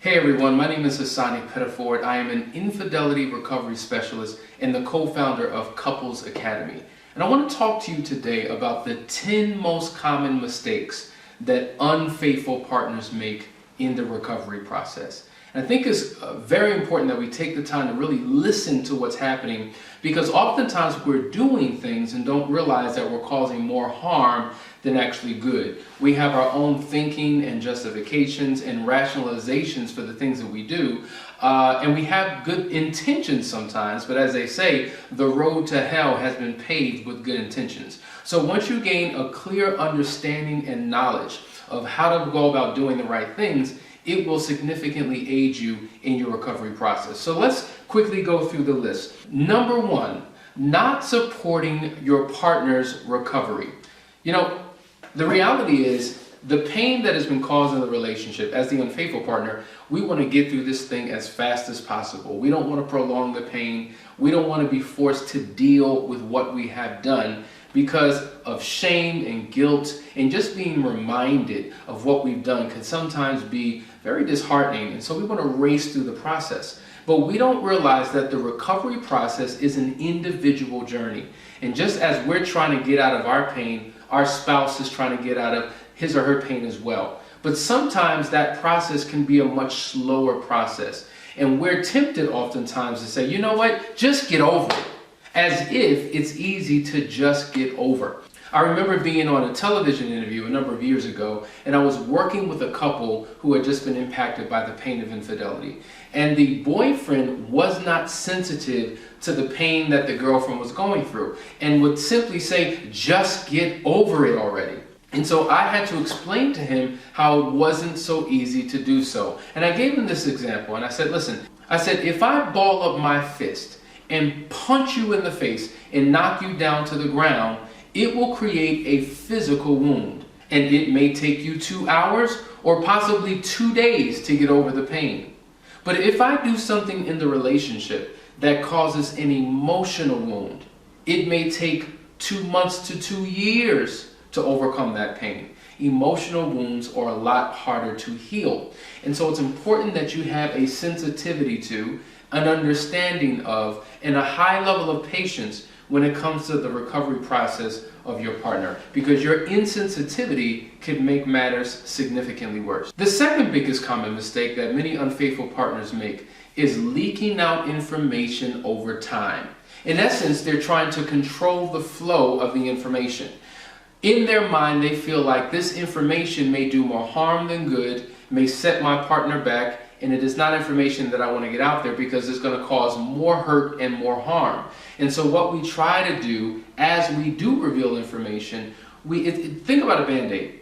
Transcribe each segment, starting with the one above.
Hey everyone, my name is Hasani Pettiford. I am an infidelity recovery specialist and the co-founder of Couples Academy. And I want to talk to you today about the 10 most common mistakes that unfaithful partners make in the recovery process. And I think it's very important that we take the time to really listen to what's happening, because oftentimes we're doing things and don't realize that we're causing more harm than actually good. We have our own thinking and justifications and rationalizations for the things that we do, and we have good intentions sometimes, but as they say, the road to hell has been paved with good intentions. So once you gain a clear understanding and knowledge of how to go about doing the right things, it will significantly aid you in your recovery process. So let's quickly go through the list. Number one, not supporting your partner's recovery. You know, the reality is the pain that has been caused in the relationship, as the unfaithful partner, we want to get through this thing as fast as possible. We don't want to prolong the pain. We don't want to be forced to deal with what we have done because of shame and guilt, and just being reminded of what we've done can sometimes be very disheartening. And so we want to race through the process. But we don't realize that the recovery process is an individual journey. And just as we're trying to get out of our pain, our spouse is trying to get out of his or her pain as well. But sometimes that process can be a much slower process. And we're tempted oftentimes to say, you know what, just get over it. As if it's easy to just get over. I remember being on a television interview a number of years ago, and I was working with a couple who had just been impacted by the pain of infidelity. And the boyfriend was not sensitive to the pain that the girlfriend was going through, and would simply say, just get over it already. And so I had to explain to him how it wasn't so easy to do so. And I gave him this example, and I said, listen, if I ball up my fist and punch you in the face and knock you down to the ground, it will create a physical wound. And it may take you 2 hours or possibly 2 days to get over the pain. But if I do something in the relationship that causes an emotional wound, it may take 2 months to 2 years to overcome that pain. Emotional wounds are a lot harder to heal. And so it's important that you have a sensitivity to, an understanding of, and a high level of patience when it comes to the recovery process of your partner, because your insensitivity can make matters significantly worse. The second biggest common mistake that many unfaithful partners make is leaking out information over time. In essence, they're trying to control the flow of the information. In their mind, they feel like this information may do more harm than good, may set my partner back, and it is not information that I want to get out there because it's going to cause more hurt and more harm. And so what we try to do as we do reveal information, think about a Band-Aid.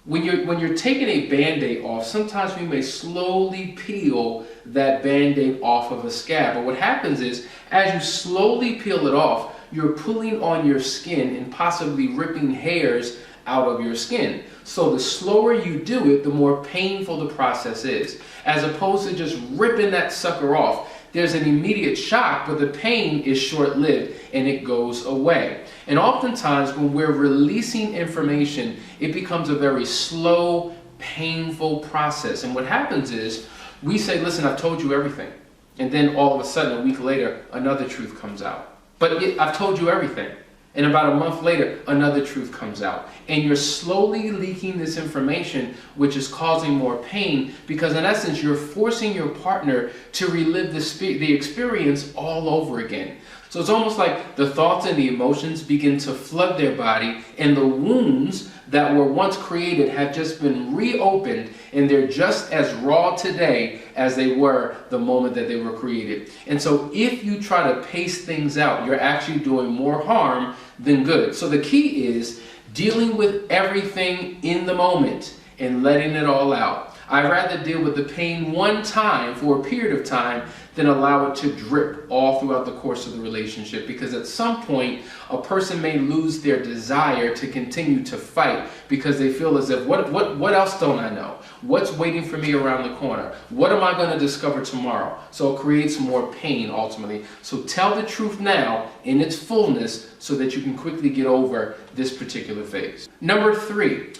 When you're taking a Band-Aid off, sometimes we may slowly peel that Band-Aid off of a scab. But what happens is, as you slowly peel it off, you're pulling on your skin and possibly ripping hairs out of your skin. So the slower you do it, the more painful the process is. As opposed to just ripping that sucker off, there's an immediate shock, but the pain is short-lived and it goes away. And oftentimes when we're releasing information, it becomes a very slow, painful process. And what happens is, we say, listen, I've told you everything. And then all of a sudden, a week later, another truth comes out. But I've told you everything. And about a month later, another truth comes out. And you're slowly leaking this information, which is causing more pain, because in essence, you're forcing your partner to relive the experience all over again. So it's almost like the thoughts and the emotions begin to flood their body, and the wounds that were once created have just been reopened, and they're just as raw today as they were the moment that they were created. And so if you try to pace things out, you're actually doing more harm than good. So the key is dealing with everything in the moment and letting it all out. I'd rather deal with the pain one time for a period of time than allow it to drip all throughout the course of the relationship, because at some point a person may lose their desire to continue to fight because they feel as if, what else don't I know? What's waiting for me around the corner? What am I going to discover tomorrow? So it creates more pain ultimately. So tell the truth now in its fullness so that you can quickly get over this particular phase. Number 3,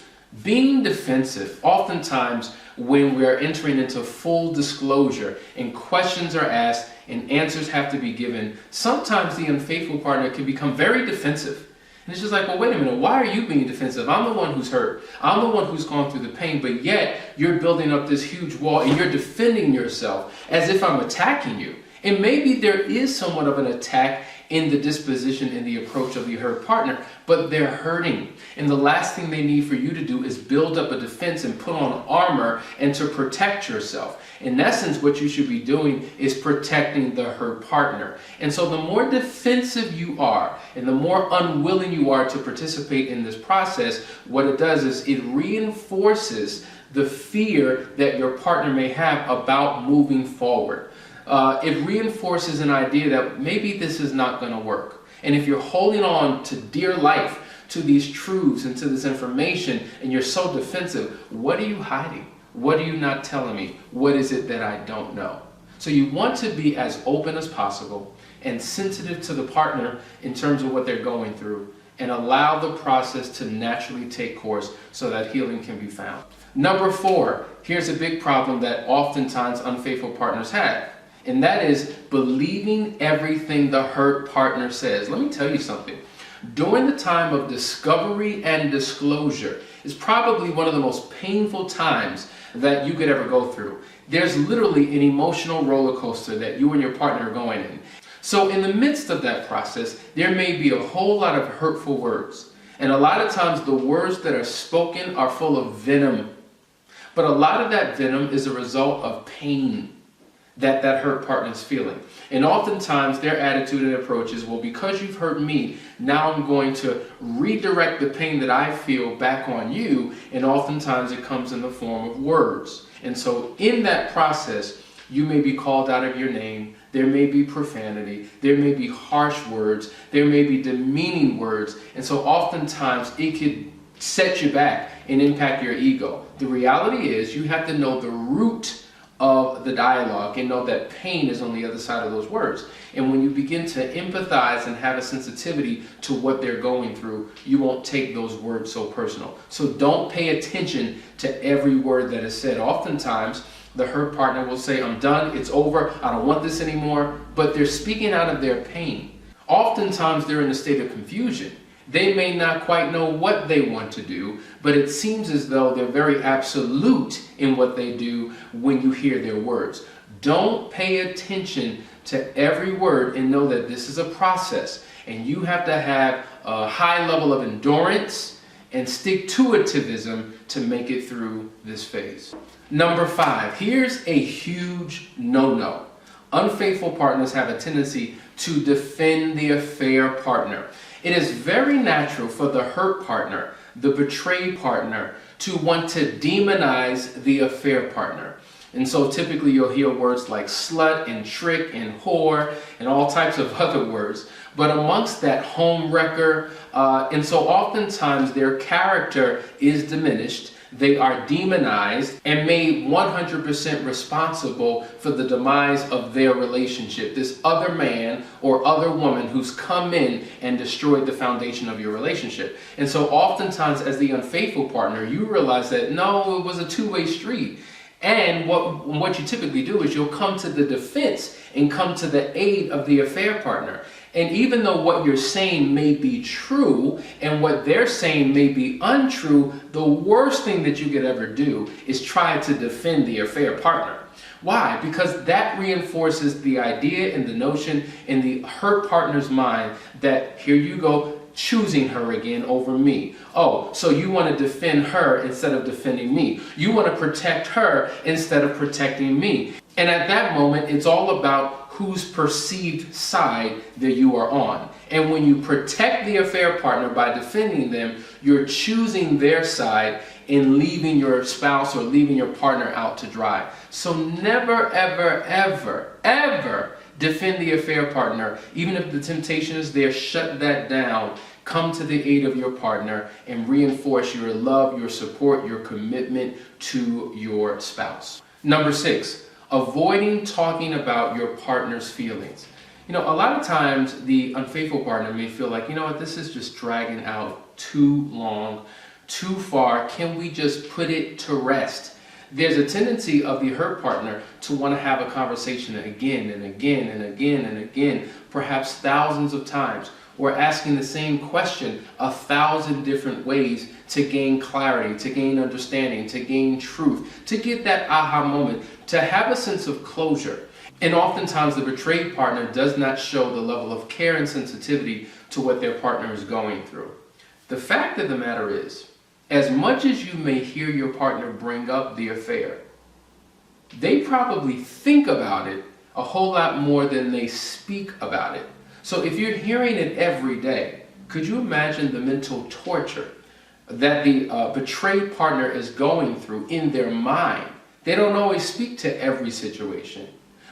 being defensive. Oftentimes when we're entering into full disclosure and questions are asked and answers have to be given, sometimes the unfaithful partner can become very defensive. And it's just like, well, wait a minute, why are you being defensive? I'm the one who's hurt. I'm the one who's gone through the pain, but yet you're building up this huge wall and you're defending yourself as if I'm attacking you. And maybe there is somewhat of an attack in the disposition and the approach of the hurt partner, but they're hurting. And the last thing they need for you to do is build up a defense and put on armor and to protect yourself. In essence, what you should be doing is protecting the hurt partner. And so the more defensive you are and the more unwilling you are to participate in this process, what it does is it reinforces the fear that your partner may have about moving forward. It reinforces an idea that maybe this is not going to work. And if you're holding on to dear life, to these truths and to this information, and you're so defensive, what are you hiding? What are you not telling me? What is it that I don't know? So you want to be as open as possible and sensitive to the partner in terms of what they're going through, and allow the process to naturally take course so that healing can be found. Number 4, here's a big problem that oftentimes unfaithful partners have. And that is believing everything the hurt partner says. Let me tell you something. During the time of discovery and disclosure is probably one of the most painful times that you could ever go through. There's literally an emotional roller coaster that you and your partner are going in. So in the midst of that process, there may be a whole lot of hurtful words. And a lot of times the words that are spoken are full of venom. But a lot of that venom is a result of pain that hurt partner is feeling. And oftentimes their attitude and approach is, well, because you've hurt me, now I'm going to redirect the pain that I feel back on you. And oftentimes it comes in the form of words. And so in that process, you may be called out of your name. There may be profanity. There may be harsh words. There may be demeaning words. And so oftentimes it could set you back and impact your ego. The reality is you have to know the root of the dialogue and know that pain is on the other side of those words. And when you begin to empathize and have a sensitivity to what they're going through, you won't take those words so personal. So don't pay attention to every word that is said. Oftentimes, the hurt partner will say, I'm done, it's over, I don't want this anymore, but they're speaking out of their pain. Oftentimes, they're in a state of confusion. They may not quite know what they want to do, but it seems as though they're very absolute in what they do when you hear their words. Don't pay attention to every word and know that this is a process, and you have to have a high level of endurance and stick-to-itivism to make it through this phase. Number 5, here's a huge no-no. Unfaithful partners have a tendency to defend the affair partner. It is very natural for the hurt partner, the betrayed partner, to want to demonize the affair partner. And so typically you'll hear words like slut and trick and whore and all types of other words. But amongst that, home wrecker, and so oftentimes their character is diminished. They are demonized and made 100% responsible for the demise of their relationship. This other man or other woman who's come in and destroyed the foundation of your relationship. And so oftentimes as the unfaithful partner, you realize that no, it was a two-way street. And what you typically do is you'll come to the defense and come to the aid of the affair partner. And even though what you're saying may be true and what they're saying may be untrue, the worst thing that you could ever do is try to defend the affair partner. Why? Because that reinforces the idea and the notion in the hurt partner's mind that here you go, choosing her again over me. Oh, so you want to defend her instead of defending me. You want to protect her instead of protecting me. And at that moment, it's all about whose perceived side that you are on. And when you protect the affair partner by defending them, you're choosing their side and leaving your spouse or leaving your partner out to dry. So never, ever, ever, ever defend the affair partner. Even if the temptation is there, shut that down. Come to the aid of your partner and reinforce your love, your support, your commitment to your spouse. Number 6, avoiding talking about your partner's feelings. You know, a lot of times the unfaithful partner may feel like, you know what, this is just dragging out too long, too far. Can we just put it to rest? there's a tendency of the hurt partner to want to have a conversation again and again and again and again, perhaps thousands of times, or asking the same question 1,000 different ways to gain clarity, to gain understanding, to gain truth, to get that aha moment, to have a sense of closure. And oftentimes the betrayed partner does not show the level of care and sensitivity to what their partner is going through. The fact of the matter is, as much as you may hear your partner bring up the affair, they probably think about it a whole lot more than they speak about it. So if you're hearing it every day, could you imagine the mental torture that the betrayed partner is going through in their mind? They don't always speak to every situation,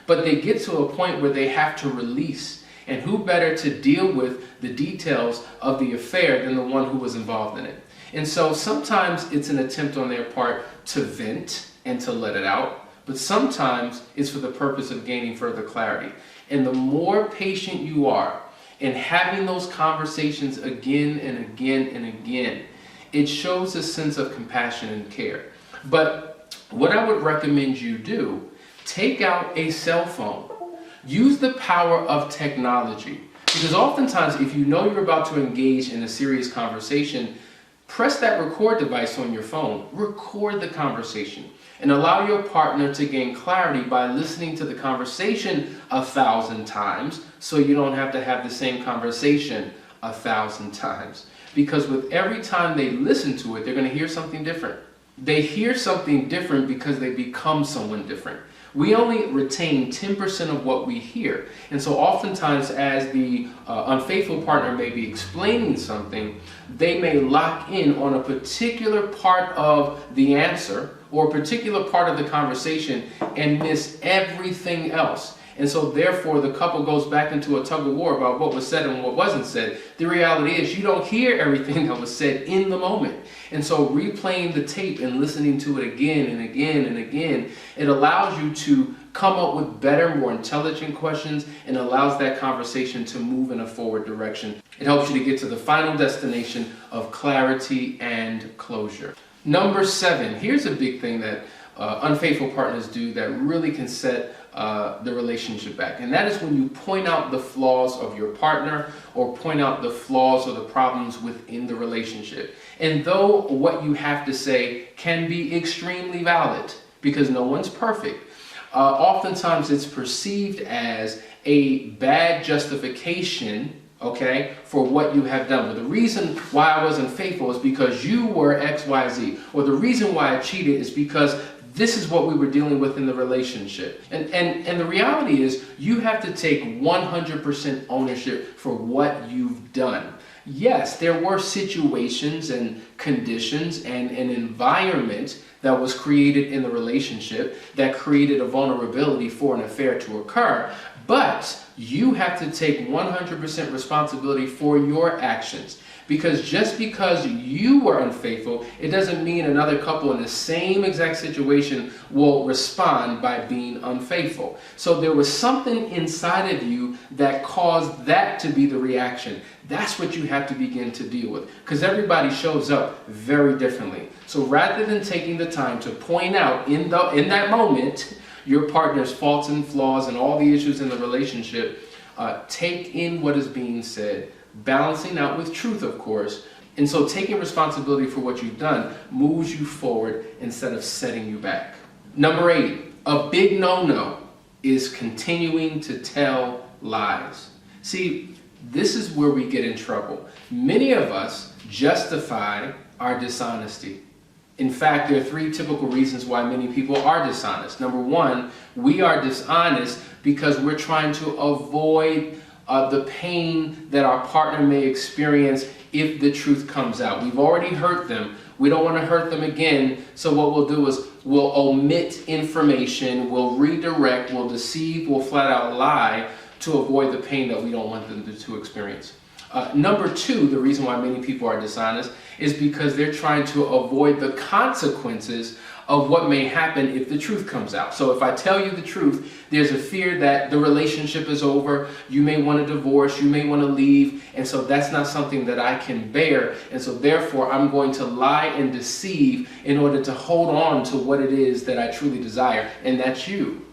but they get to a point where they have to release. And who better to deal with the details of the affair than the one who was involved in it? And so sometimes it's an attempt on their part to vent and to let it out, but sometimes it's for the purpose of gaining further clarity. And the more patient you are in having those conversations again and again and again, it shows a sense of compassion and care. But what I would recommend you do, take out a cell phone. Use the power of technology. Because oftentimes, if you know you're about to engage in a serious conversation, press that record device on your phone. Record the conversation and allow your partner to gain clarity by listening to the conversation 1,000 times, so you don't have to have the same conversation 1,000 times. Because with every time they listen to it, they're going to hear something different. They hear something different because they become someone different. We only retain 10% of what we hear. And so oftentimes as the unfaithful partner may be explaining something, they may lock in on a particular part of the answer or a particular part of the conversation and miss everything else. And so therefore the couple goes back into a tug of war about what was said and what wasn't said. The reality is you don't hear everything that was said in the moment. And so replaying the tape and listening to it again and again and again, it allows you to come up with better, more intelligent questions and allows that conversation to move in a forward direction. It helps you to get to the final destination of clarity and closure. Number 7, here's a big thing that unfaithful partners do that really can set the relationship back. And that is when you point out the flaws of your partner or point out the flaws or the problems within the relationship. And though what you have to say can be extremely valid, because no one's perfect, oftentimes it's perceived as a bad justification, okay, for what you have done. Well, the reason why I wasn't faithful is because you were X, Y, Z. Or the reason why I cheated is because this is what we were dealing with in the relationship. And the reality is you have to take 100% ownership for what you've done. Yes, there were situations and conditions and an environment that was created in the relationship that created a vulnerability for an affair to occur, but you have to take 100% responsibility for your actions. Because just because you were unfaithful, it doesn't mean another couple in the same exact situation will respond by being unfaithful. So there was something inside of you that caused that to be the reaction. That's what you have to begin to deal with, because everybody shows up very differently. So rather than taking the time to point out in that moment your partner's faults and flaws and all the issues in the relationship, take in what is being said, balancing out with truth, of course. And so taking responsibility for what you've done moves you forward instead of setting you back. Number 8, a big no-no is continuing to tell lies. See, this is where we get in trouble. Many of us justify our dishonesty. In fact, there are 3 typical reasons why many people are dishonest. Number 1, we are dishonest because we're trying to avoid the pain that our partner may experience if the truth comes out. We've already hurt them. We don't want to hurt them again. So what we'll do is we'll omit information, we'll redirect, we'll deceive, we'll flat out lie to avoid the pain that we don't want them to experience. Number 2, the reason why many people are dishonest is because they're trying to avoid the consequences of what may happen if the truth comes out. So if I tell you the truth, there's a fear that the relationship is over, you may want to divorce, you may want to leave, and so that's not something that I can bear, and so therefore I'm going to lie and deceive in order to hold on to what it is that I truly desire, and that's you.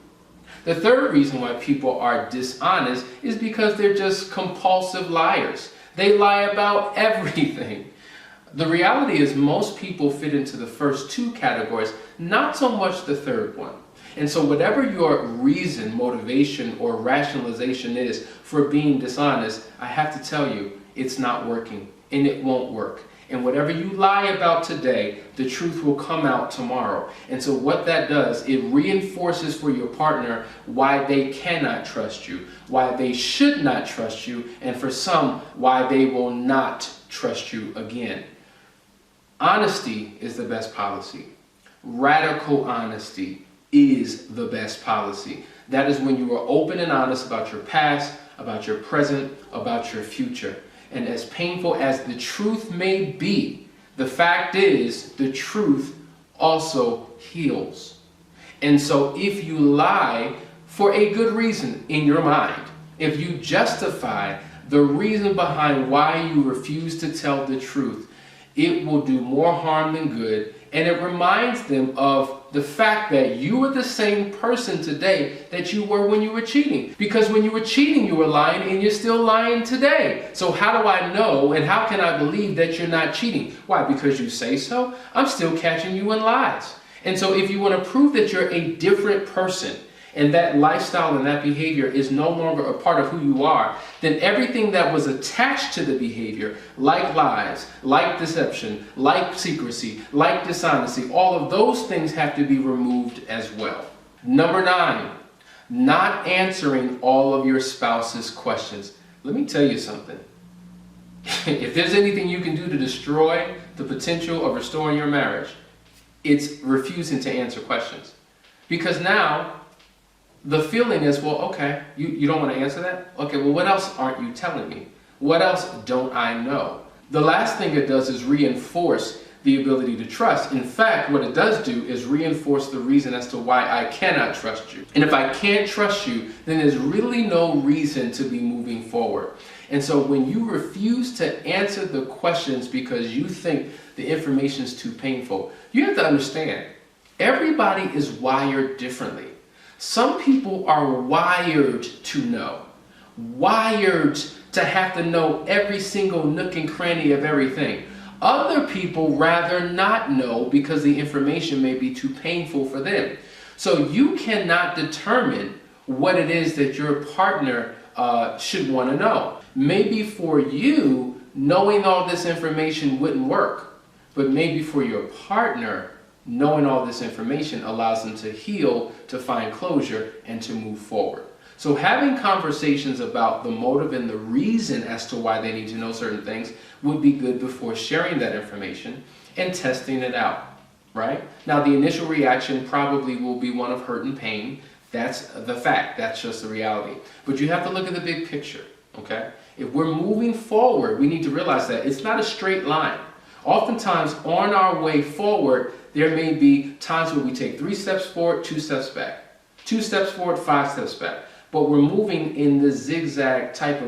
The third reason why people are dishonest is because they're just compulsive liars. They lie about everything. The reality is most people fit into the first two categories, not so much the third one. And so whatever your reason, motivation, or rationalization is for being dishonest, I have to tell you, it's not working and it won't work. And whatever you lie about today, the truth will come out tomorrow. And so what that does, it reinforces for your partner why they cannot trust you, why they should not trust you, and for some, why they will not trust you again. Honesty is the best policy. Radical honesty is the best policy. That is when you are open and honest about your past, about your present, about your future. And as painful as the truth may be, the fact is the truth also heals. And so if you lie for a good reason in your mind, if you justify the reason behind why you refuse to tell the truth, it will do more harm than good, and it reminds them of the fact that you are the same person today that you were when you were cheating. Because when you were cheating, you were lying, and you're still lying today. So how do I know, and how can I believe that you're not cheating? Why? Because you say so? I'm still catching you in lies. And so if you want to prove that you're a different person, and that lifestyle and that behavior is no longer a part of who you are, then everything that was attached to the behavior, like lies, like deception, like secrecy, like dishonesty, all of those things have to be removed as well. Number 9, not answering all of your spouse's questions. Let me tell you something. If there's anything you can do to destroy the potential of restoring your marriage, it's refusing to answer questions. Because now, the feeling is, well, okay, you don't want to answer that? Okay, well, what else aren't you telling me? What else don't I know? The last thing it does is reinforce the ability to trust. In fact, what it does do is reinforce the reason as to why I cannot trust you. And if I can't trust you, then there's really no reason to be moving forward. And so when you refuse to answer the questions because you think the information is too painful, you have to understand, everybody is wired differently. Some people are wired to know, wired to have to know every single nook and cranny of everything. Other people rather not know because the information may be too painful for them. So you cannot determine what it is that your partner should want to know. Maybe for you, knowing all this information wouldn't work, but maybe for your partner, knowing all this information allows them to heal, to find closure, and to move forward. So having conversations about the motive and the reason as to why they need to know certain things would be good before sharing that information and testing it out, right? Now, the initial reaction probably will be one of hurt and pain. That's the fact. That's just the reality. But you have to look at the big picture, okay? If we're moving forward, we need to realize that it's not a straight line. Oftentimes, on our way forward, there may be times where we take 3 steps forward, 2 steps back. 2 steps forward, 5 steps back. But we're moving in the zigzag type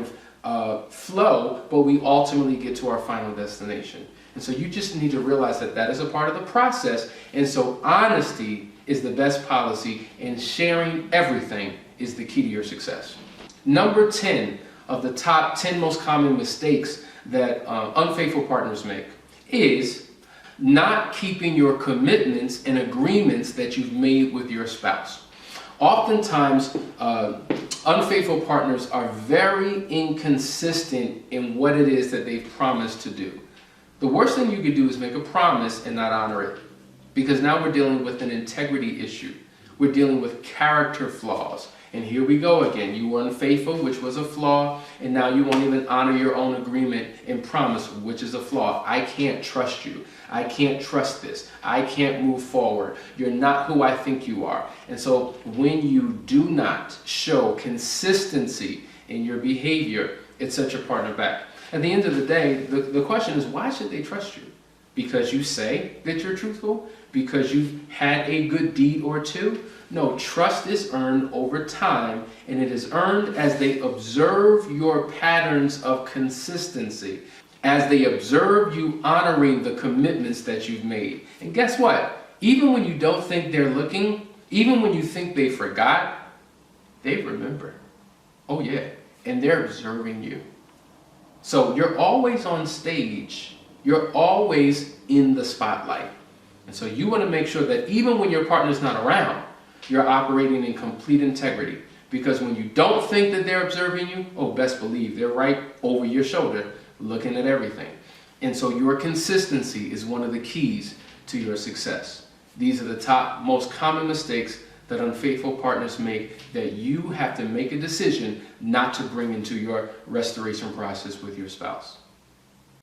of flow, but we ultimately get to our final destination. And so you just need to realize that that is a part of the process. And so honesty is the best policy, and sharing everything is the key to your success. Number 10 of the top 10 most common mistakes that unfaithful partners make is not keeping your commitments and agreements that you've made with your spouse. Oftentimes, unfaithful partners are very inconsistent in what it is that they've promised to do. The worst thing you could do is make a promise and not honor it, because now we're dealing with an integrity issue. We're dealing with character flaws. And here we go again. You were unfaithful, which was a flaw, and now you won't even honor your own agreement and promise, which is a flaw. I can't trust you. I can't trust this. I can't move forward. You're not who I think you are. And so when you do not show consistency in your behavior, it sets your partner back. At the end of the day, the question is, why should they trust you? because you say that you're truthful, because you've had a good deed or two. No, trust is earned over time, and it is earned as they observe your patterns of consistency, as they observe you honoring the commitments that you've made. And guess what? Even when you don't think they're looking, even when you think they forgot, they remember. Oh yeah, and they're observing you. So you're always on stage. You're always in the spotlight. And so you want to make sure that even when your partner's not around, you're operating in complete integrity. Because when you don't think that they're observing you, oh, best believe they're right over your shoulder looking at everything. And so your consistency is one of the keys to your success. These are the top most common mistakes that unfaithful partners make that you have to make a decision not to bring into your restoration process with your spouse.